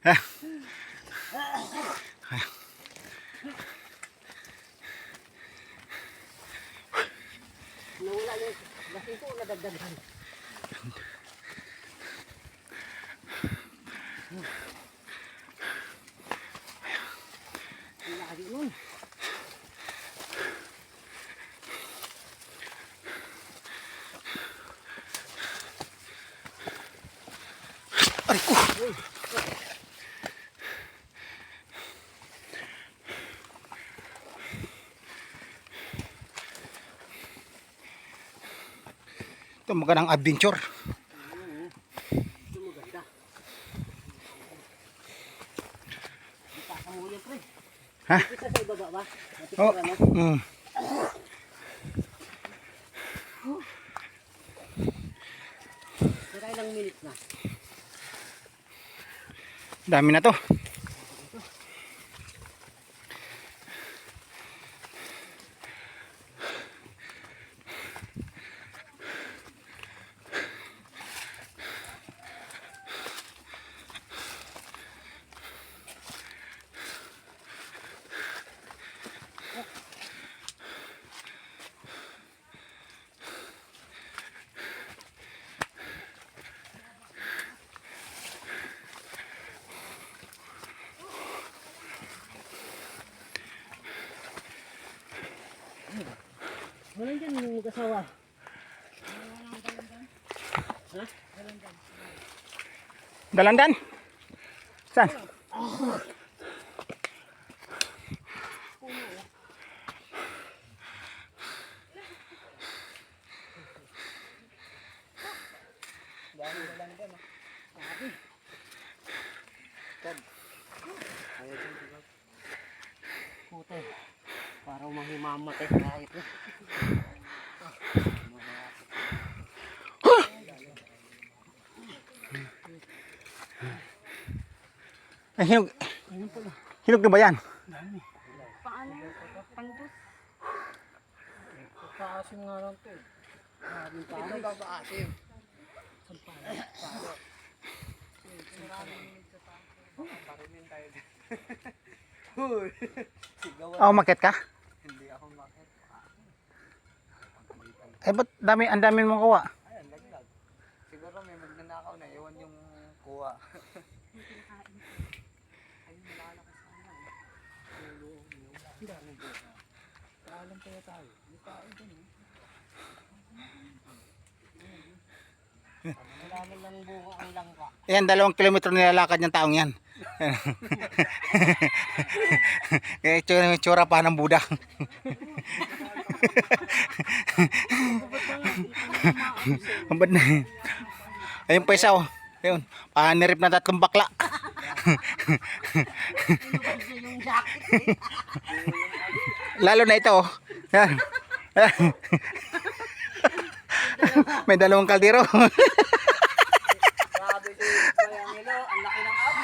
Nawala yung lasing ko, nadagdagan. Lagi nun. Aray ko! Ito magandang adventure. Ito maganda. Di pa kamuli, pre. Ha? Isa sa ibaba ba? Oh. Natitira, no? Pero ilang minutes na? Dami na to. Wala dyan yung mag-asawa. Ha? Dalandan? Saan? Puti. Parang mahimamatay kahit na. Ay, hinog na ba yan? Paano? Pangbus? Paasim nga lang ito. Ito ba paasim? Oh, umakyat ka? Hindi ako makit. Eh, ba't ang dami mong kuha? Ayan, laglag. Siguro may magnanakaw na. Iwan yung kuha. Ayun, malalakas sana. Ang dami buka. Paalam kaya tayo. May tao dyan eh. Malaman lang bunga ang langka. Ayan, 2 kilometro nilalakad ng taong yan. Kaya tsura pa ng Buddha. Ayun pa isa, oh. Ayun, panirip na 3 bakla. Yung jacket eh. Lalo na ito, oh. Yan. May 2 kaldero. Grabe si Bayangilo, ang laki ng abo.